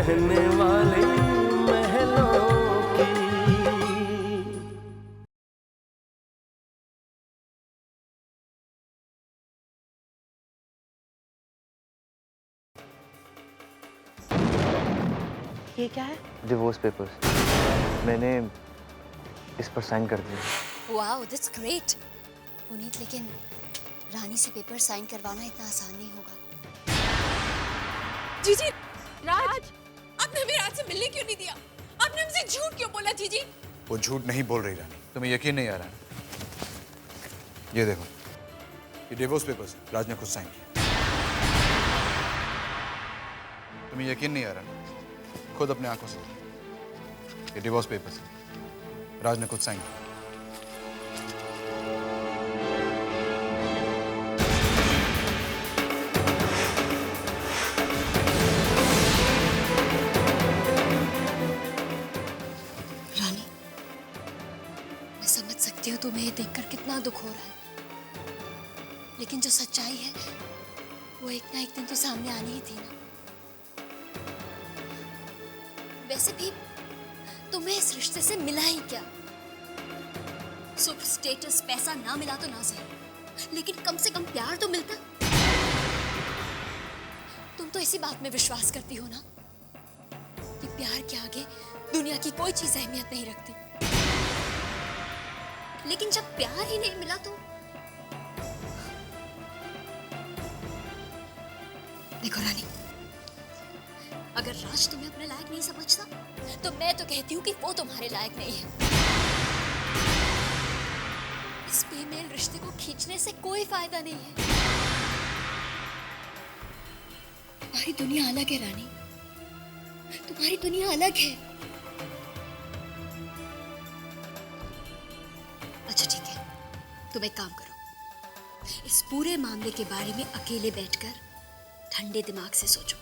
रहने वाली महलों की। ये क्या है? Divorce papers. मैंने इस पर साइन कर दिया। Wow, that's great. पुनीत, लेकिन रानी से पेपर साइन करवाना इतना आसान नहीं होगा। जीजी, राज, आपने हमें राज से मिलने क्यों नहीं दिया? आपने हमसे झूठ क्यों बोला जीजी? वो झूठ नहीं बोल रही रानी, तुम्हें यकीन नहीं आ रहा? ये देखो, ये डिवोर्स पेपर्स राज ने खुद साइन किया। तुम्हें यकीन नहीं आ रहा? खुद अपने आंखों से ये डिवोर्स पेपर्स राज ने खुद साइन किया। रानी, मैं समझ सकती हूँ तुम्हें ये देखकर कितना दुख हो रहा है, लेकिन जो सच्चाई है वो एक ना एक दिन तो सामने आनी ही थी ना। वैसे भी तुम्हें इस रिश्ते से मिला ही क्या? सुख, स्टेटस, पैसा ना मिला तो ना सही, लेकिन कम से कम प्यार तो मिलता। तुम तो इसी बात में विश्वास करती हो ना कि प्यार के आगे दुनिया की कोई चीज अहमियत नहीं रखती। लेकिन जब प्यार ही नहीं मिला तो देखो रानी, अगर राज तुम्हें अपने लायक नहीं समझता तो मैं तो कहती हूँ कि वो तुम्हारे लायक नहीं है। इस बेमेल रिश्ते को खींचने से कोई फायदा नहीं है। तुम्हारी दुनिया अलग है रानी, तुम्हारी दुनिया अलग है। अच्छा ठीक है, तुम एक काम करो, इस पूरे मामले के बारे में अकेले बैठकर ठंडे दिमाग से सोचो,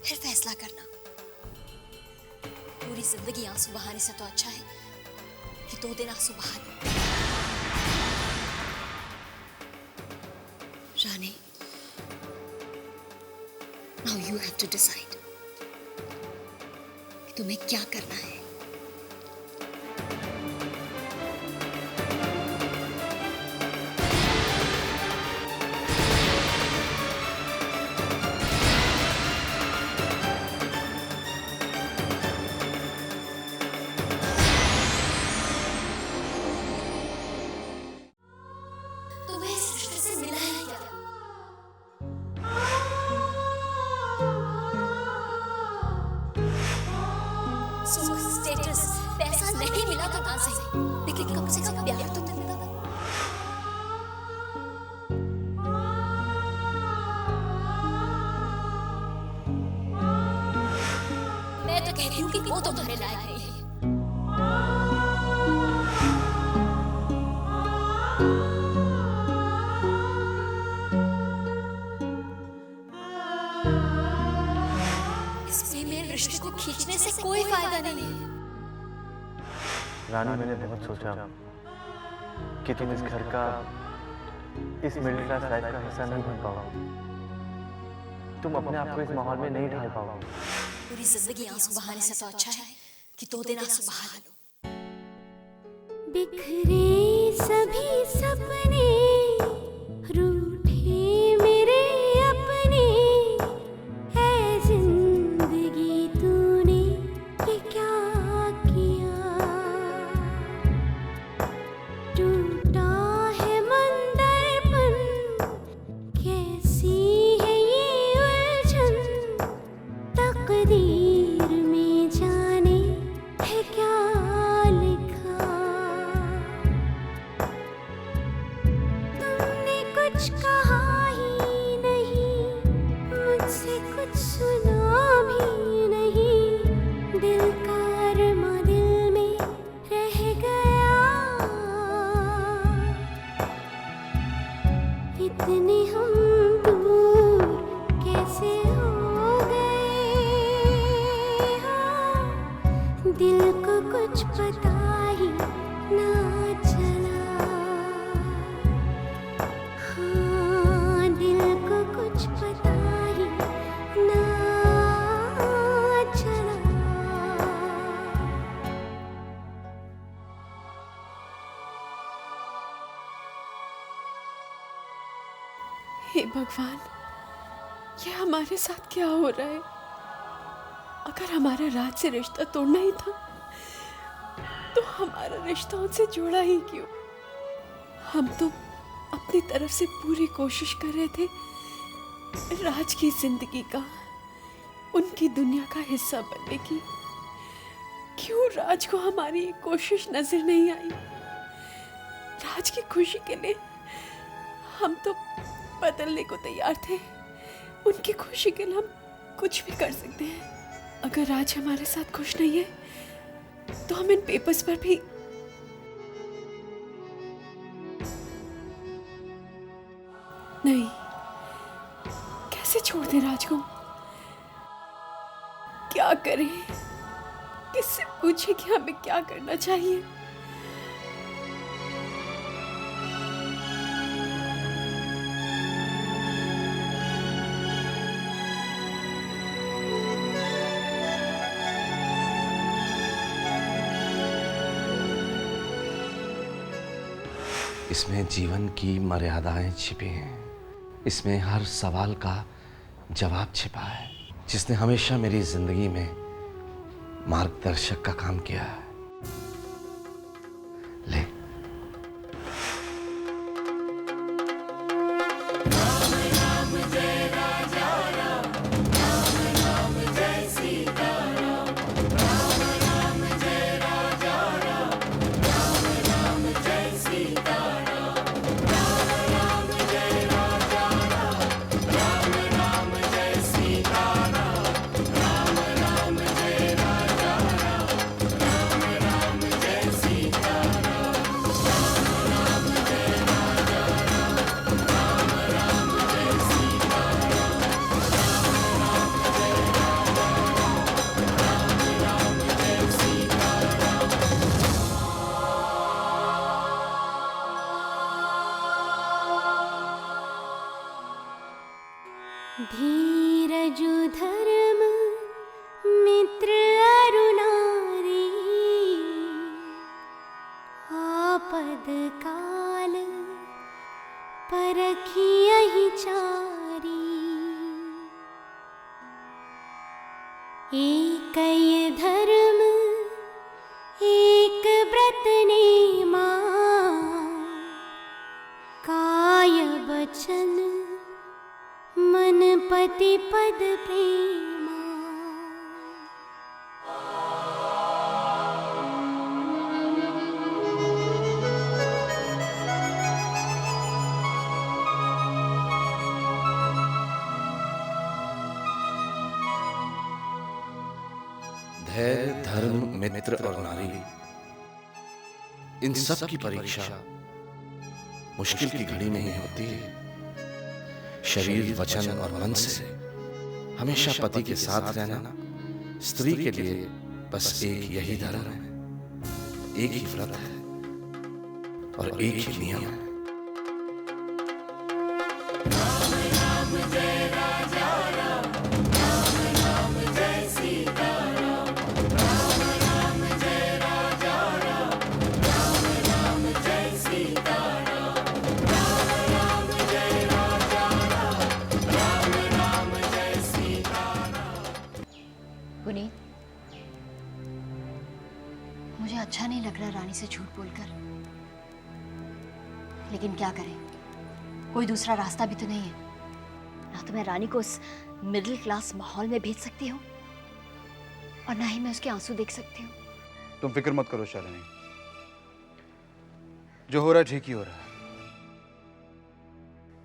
फिर फैसला करना। पूरी जिंदगी आंसू बहाने से तो अच्छा है कि 2 दिन आंसू बहा लो। Rani, now you have to decide कि तुम्हें क्या करना है। सुख, स्टेटस, पैसा नहीं मिला तो ना सही, लेकिन कम से कम प्यार तो मिलता। मैं तो कहती हूँ कि वो तुम्हारे लायक नहीं है। रिश्ते को खींचने से कोई फायदा नहीं है। रानी, मैंने बहुत सोचा कि तुम इस घर का, इस मिडिल क्लास लाइफ का हिस्सा नहीं बन पाओगे। तुम अपने आप को इस माहौल में नहीं ढाल पाओगे। पूरी जिंदगी आंसू बहाने से तो अच्छा है कि 2 दिन आंसू बहा लो। बिखरे सभी सपने, रूठे मेरे अपने, है जिंदगी तूने ये क्या किया। टूटा है मन दर्पण, कैसी है ये उलझन, तकदीर में जाने है क्या लिखा। तुमने कुछ कहा ही नहीं, मुझसे कुछ सुना भी नहीं, दिल का अरमा दिल में रह गया। इतने हम दूर कैसे हो गए, हाँ, दिल को कुछ पता ही ना चला। हाँ, दिल को कुछ पता ही ना भगवान, ये हमारे साथ क्या हो रहा है? अगर हमारा राज से रिश्ता तोड़ना ही था तो हमारा रिश्ता उनसे जोड़ा ही क्यों? हम तो अपनी तरफ से पूरी कोशिश कर रहे थे राज की जिंदगी का, उनकी दुनिया का हिस्सा बनने की। क्यों राज को हमारी ये कोशिश नजर नहीं आई? राज की खुशी के लिए हम तो बदलने को तैयार थे। उनकी खुशी के लिए हम कुछ भी कर सकते हैं। अगर राज हमारे साथ खुश नहीं है तो हम इन पेपर्स पर भी नहीं। कैसे छोड़ दें राज को? क्या करें? किससे पूछे कि हमें क्या करना चाहिए? इसमें जीवन की मर्यादाएं छिपी हैं। इसमें हर सवाल का जवाब छिपा है, जिसने हमेशा मेरी जिंदगी में मार्गदर्शक का काम किया है। ले, धीरजु धर्म मित्र अरुणारी, आपद काल परखियहि चारी। एकय धर्म एक व्रत नेमा, काय वचन मन पति पद प्रेमा। धैर्य, धर्म, मित्र और नारी, इन सब की परीक्षा मुश्किल की घड़ी में ही होती है। शरीर, वचन और मन से हमेशा पति के साथ रहना स्त्री के लिए बस एक यही धर्म है, एक ही व्रत है और एक ही नियम है। पुनीत, मुझे अच्छा नहीं लग रहा रानी से झूठ बोलकर, लेकिन क्या करें, कोई दूसरा रास्ता भी तो नहीं है। ना तो मैं रानी को उस मिडिल क्लास माहौल में भेज सकती हूँ और ना ही मैं उसके आंसू देख सकती हूँ। तुम फिक्र मत करो शालिनी, जो हो रहा है ठीक ही हो रहा है।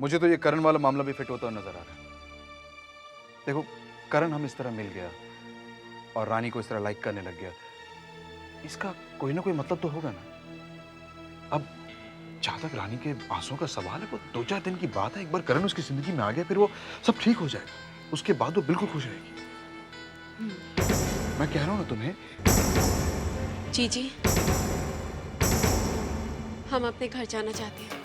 मुझे तो ये करण वाला मामला भी फिट होता हुआ नजर आ रहा है। देखो, करण हम इस तरह मिल गया और रानी को इस तरह लाइक करने लग गया, इसका कोई ना कोई मतलब तो होगा ना। अब जहां तक रानी के आंसुओं का सवाल है, वो 2-4 दिन की बात है। एक बार करण उसकी जिंदगी में आ गया, फिर वो सब ठीक हो जाएगा। उसके बाद वो बिल्कुल खुश रहेगी। मैं कह रहा हूं ना तुम्हें। जीजी, हम अपने घर जाना चाहते हैं।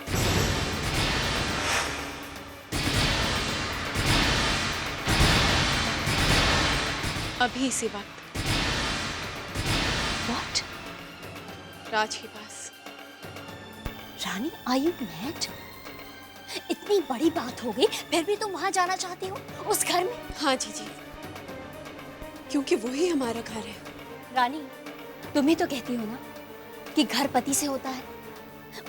अभी इसी वक्त। What? राज के पास। रानी, are you mad? इतनी इतनी बड़ी बात हो गई फिर भी तुम वहां जाना चाहती हो, उस घर में? हाँ जीजी, क्योंकि वही हमारा घर है। रानी, तुम ही तो कहती हो ना कि घर पति से होता है,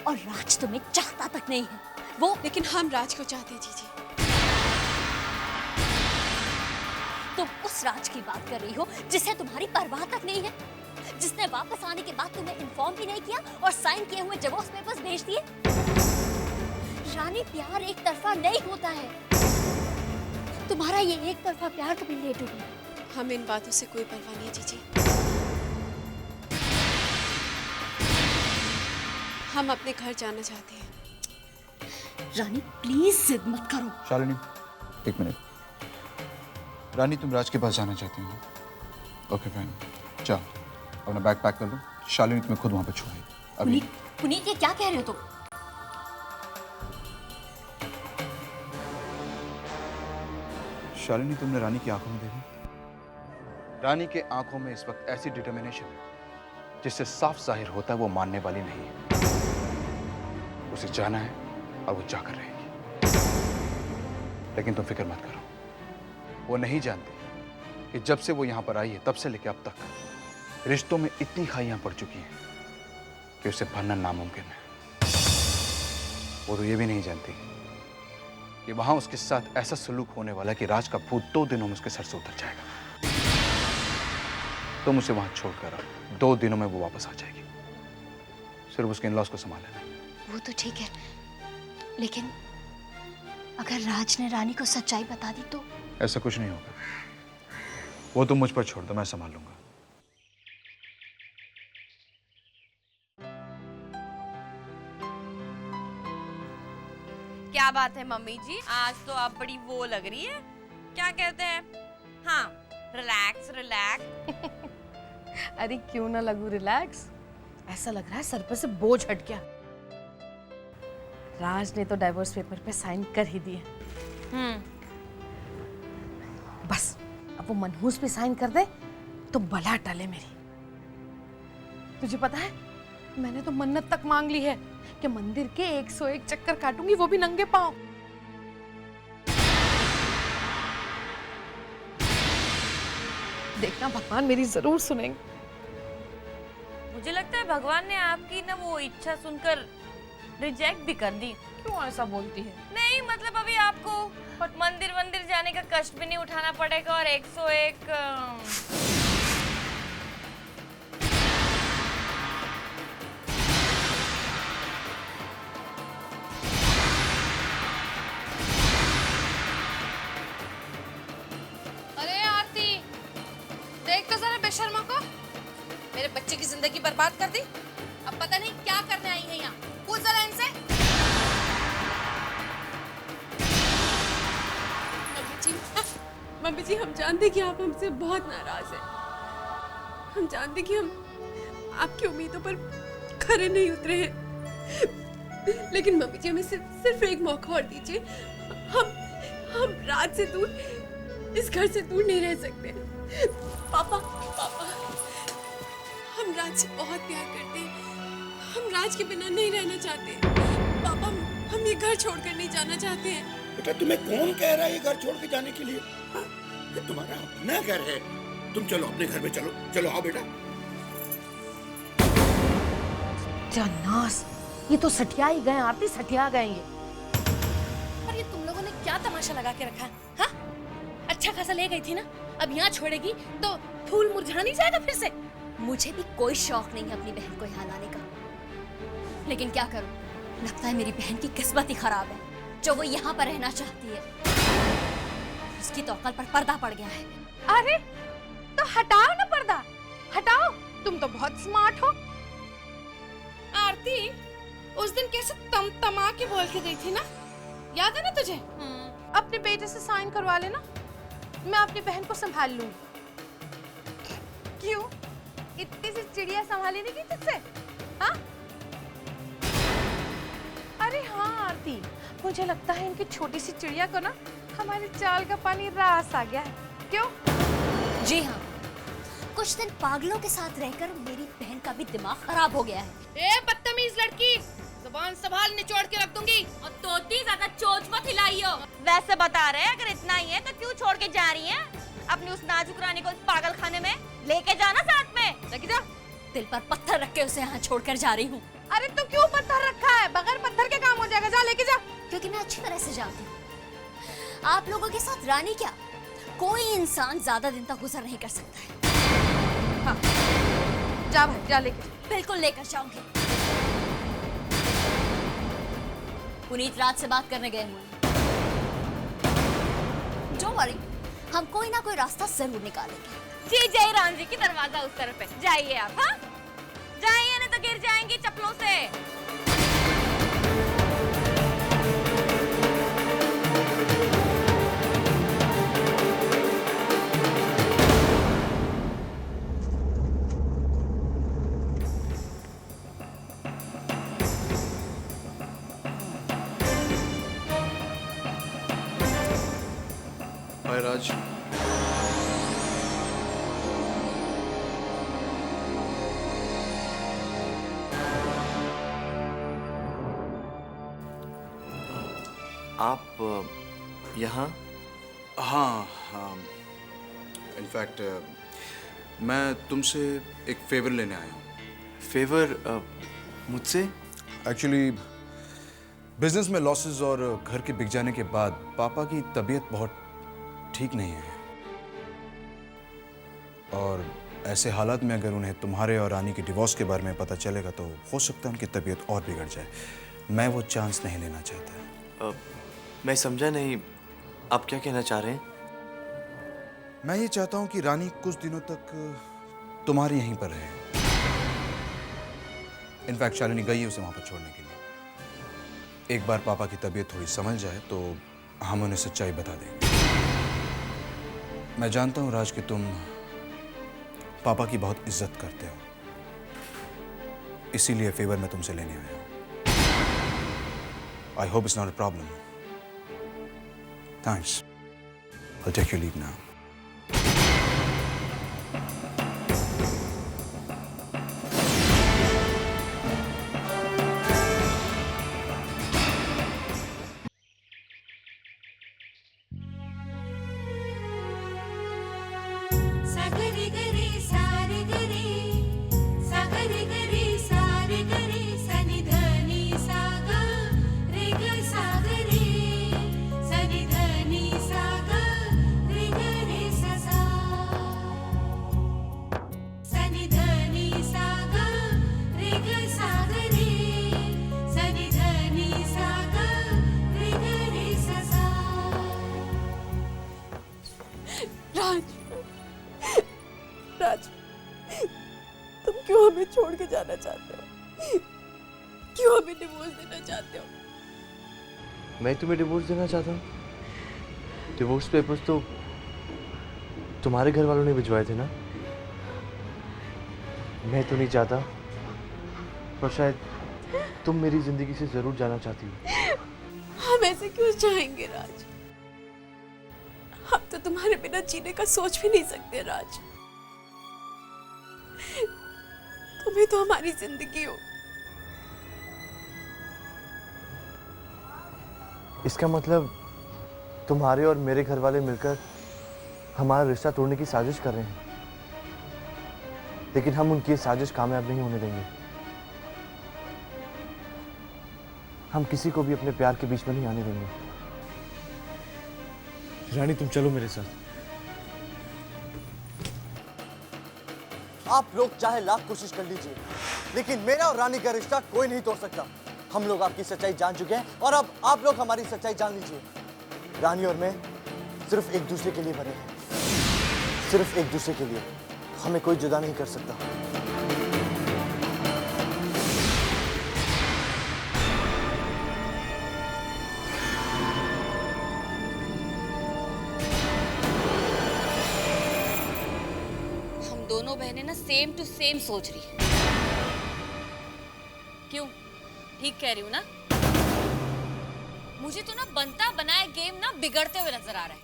और राज तुम्हें चाहता तक नहीं है वो। लेकिन हम राज को चाहते हैं जीजी। तुम उस राज की बात कर रही हो जिसे तुम्हारी परवाह तक नहीं है, जिसने वापस आने के बाद तुम्हें इन्फॉर्म भी नहीं किया और साइन किए हुए डिवोर्स पेपर्स भेज दिए। रानी, प्यार एक तरफा नहीं होता है। तुम्हारा ये एक तरफा प्यार कभी लेट हो गया। हमें इन बातों से कोई परवाह नहीं है जीजी। हम अपने घर जाना चाहते हैं। रानी प्लीज जिद मत करो। शालिनी, एक मिनट। रानी, तुम राज के पास जाना चाहती हो ना? ओके फाइन, चल अपना बैग पैक कर लो। शालिनी तुम्हें खुद वहां पर छोड़े अभी। पुनीत, ये क्या कह रहे हो तुम? शालिनी, तुमने रानी की आंखों में देखा? रानी के आंखों में इस वक्त ऐसी डिटर्मिनेशन है जिससे साफ जाहिर होता है वो मानने वाली नहीं है। उसे जाना है और वो जाकर रहेगी। लेकिन तुम फिक्र मत करो, वो नहीं जानती कि जब से वो यहां पर आई है तब से लेकर अब तक रिश्तों में इतनी खाइयां पड़ चुकी हैं कि उसे भरना नामुमकिन है। वो तो ये भी नहीं जानती कि वहां उसके साथ ऐसा सलूक होने वाला है कि राज का भूत 2 दिनों में उसके सर से उतर जाएगा। तुम उसे वहां छोड़कर आओ, 2 दिनों में वो वापस आ जाएगी। सिर्फ उसके इन-लॉज को संभाल लेना। वो तो ठीक है, लेकिन अगर राज ने रानी को सच्चाई बता दी तो? ऐसा कुछ नहीं होगा, वो तुम मुझ पर छोड़ दो, मैं संभाल लूंगा। क्या बात है मम्मी जी, आज तो आप बड़ी वो लग रही है। क्या कहते हैं? हाँ, रिलैक्स रिलैक्स। अरे क्यों ना लगूं रिलैक्स, ऐसा लग रहा है सर पर से बोझ हट गया। राज ने तो डाइवोर्स पेपर पे साइन कर ही दिए। बस अब वो मनहूस पे साइन कर दे तो बला टले मेरी। तुझे पता है, मैंने तो मन्नत तक मांग ली है कि मंदिर के 101 चक्कर काटूंगी, वो भी नंगे पांव। देखना भगवान मेरी जरूर सुनेंगे। मुझे लगता है भगवान ने आपकी ना वो इच्छा सुनकर रिजेक्ट भी कर दी। क्यों ऐसा बोलती है? नहीं मतलब अभी आपको मंदिर जाने का कष्ट भी नहीं उठाना पड़ेगा और 101 अरे आरती, देख तो जरा बेशर्मा को, मेरे बच्चे की जिंदगी बर्बाद कर दी। अब पता नहीं क्या करने आई है यहाँ। पूछ जरा इनसे। मम्मी जी, हम जानते कि आप हमसे बहुत नाराज हैं। हम जानते कि हम आपकी उम्मीदों पर खरे नहीं उतरे हैं, लेकिन मम्मी जी हमें सिर्फ एक मौका और दीजिए। हम राज से दूर, इस घर से दूर नहीं रह सकते। पापा, हम राज से बहुत प्यार करते हैं। हम राज के बिना नहीं रहना चाहते। पापा, हम ये घर छोड़कर नहीं जाना चाहते हैं। बेटा, तुम्हें कौन कह रहा है ये घर छोड़ के जाने के लिए? हाँ? ये तुम्हारा अपना घर है। तुम चलो अपने घर में, चलो चलो, आओ बेटा। नास, ये तो सठिया ही गए आरती, सठिया गए ये। पर ये तुम लोगों ने क्या तमाशा लगा के रखा? हाँ, अच्छा खासा ले गई थी ना, अब यहाँ छोड़ेगी तो फूल मुरझा नहीं जाएगा फिर से? मुझे भी कोई शौक नहीं है अपनी बहन को यहाँ लाने का, लेकिन क्या करूं, लगता है मेरी बहन की किस्मत ही खराब है जो वो यहाँ पर रहना चाहती है। उसकी तो अकल पर पर्दा पड़ गया है। अरे तो हटाओ ना पर्दा, हटाओ, तुम तो बहुत स्मार्ट हो। आरती, उस दिन कैसे तमा के बोल के गई थी ना, याद है ना तुझे? अपने बेटे से साइन करवा लेना, मैं अपनी बहन को संभाल लूंगी। क्यों, इतनी सी चिड़िया संभाली नहीं की तुझसे? हाँ? अरे हाँ आरती, मुझे लगता है इनकी छोटी सी चिड़िया को ना हमारे चाल का पानी रास आ गया है। क्यों? जी हाँ, कुछ दिन पागलों के साथ रहकर मेरी बहन का भी दिमाग खराब हो गया है। ए बदतमीज लड़की, जुबान संभाल निचोड़ के रख दूंगी। और तोती ज्यादा चोच मत हिलाइयो। वैसे बता रहे हैं, अगर इतना ही है तो क्यों छोड़ के जा रही हैं अपनी उस नाजुक रानी को इस पागल खाने में? लेके जाना साथ में। लेके जा। दिल पर पत्थर रख के उसे यहाँ छोड़कर जा रही हूँ। अरे तो क्यों पत्थर रखा है? बगैर पत्थर के काम हो जाएगा, जा लेके जा। क्योंकि मैं अच्छी तरह से जानती हूँ आप लोगों के साथ रानी क्या, कोई इंसान ज्यादा दिन तक गुजर नहीं कर सकता है। हाँ। जा भाई, जा लेके जा। बिल्कुल लेकर जाऊंगी। पुनीत राज से बात करने गए हुए। डोंट वरी, हम कोई ना कोई रास्ता जरूर निकालेंगे। जी जय राम जी की दरवाजा उस तरफ है, जाइए आप। हाँ जाइए, नहीं तो गिर जाएंगी चप्पलों से। हाय राज। आप यहाँ? हाँ हाँ, इनफैक्ट मैं तुमसे एक फेवर लेने आया हूँ। फेवर मुझसे? एक्चुअली बिजनेस में लॉसेस और घर के बिक जाने के बाद पापा की तबीयत बहुत ठीक नहीं है, और ऐसे हालात में अगर उन्हें तुम्हारे और रानी के डिवोर्स के बारे में पता चलेगा तो हो सकता है उनकी तबीयत और बिगड़ जाए। मैं वो चांस नहीं लेना चाहता। मैं समझा नहीं, आप क्या कहना चाह रहे हैं? मैं ये चाहता हूँ कि रानी कुछ दिनों तक तुम्हारे यहीं पर रहे। इनफैक्ट शालिनी गई है उसे वहां पर छोड़ने के लिए। एक बार पापा की तबीयत थोड़ी समझ जाए तो हम उन्हें सच्चाई बता देंगे। मैं जानता हूं राज कि तुम पापा की बहुत इज्जत करते हो, इसीलिए फेवर मैं तुमसे लेने आया हूं। I hope it's not a problem. Thanks. I'll take your leave now. सागरी गरी सारे गरी सागरी गरी सारे गरी सनि धनी साग रे ग सागरी सनि धनी साग रे ग रे सा सनि धनी साग रे ग सागरी सनि धनी साग रे ग रे सा। राज, राज, तुम क्यों हमें छोड़ के जाना चाहते हो? क्यों हमें डिवोर्स देना चाहते हो? मैं तुम्हें डिवोर्स देना चाहता हूँ? डिवोर्स पेपर्स तो तुम्हारे घर वालों ने भिजवाए थे ना। मैं तो नहीं चाहता, पर शायद तुम मेरी जिंदगी से जरूर जाना चाहती हो। हम ऐसे क्यों चाहेंगे राज? हम तो तुम्हारे बिना जीने का सोच भी नहीं सकते राज। तुम्हें तो हमारी जिंदगी हो। इसका मतलब तुम्हारे और मेरे घर वाले मिलकर हमारा रिश्ता तोड़ने की साजिश कर रहे हैं, लेकिन हम उनकी ये साजिश कामयाब नहीं होने देंगे। हम किसी को भी अपने प्यार के बीच में नहीं आने देंगे। रानी, तुम चलो मेरे साथ। आप लोग चाहे लाख कोशिश कर लीजिए, लेकिन मेरा और रानी का रिश्ता कोई नहीं तोड़ सकता। हम लोग आपकी सच्चाई जान चुके हैं और अब आप लोग हमारी सच्चाई जान लीजिए। रानी और मैं सिर्फ एक दूसरे के लिए बने हैं, सिर्फ एक दूसरे के लिए। हमें कोई जुदा नहीं कर सकता। दोनों बहनें ना सेम टू सेम सोच रही है। क्यों? ठीक कह रही हूँ ना? मुझे तो ना बनता बनाया गेम ना बिगड़ते हुए नजर आ रहा है।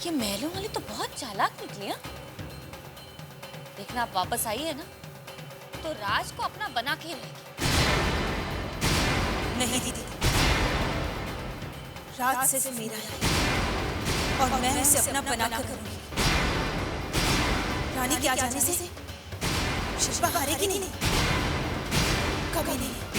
ये महलों वाली तो बहुत चालाक निकली है। देखना, आप वापस आई है ना तो तो राज को अपना बना के रहेगी। नहीं दीदी, राज से मेरा है और मैं इसे अपना बना कर करूंगी। रानी के आ जाने से शिल्पा हारेगी नहीं, कभी नहीं।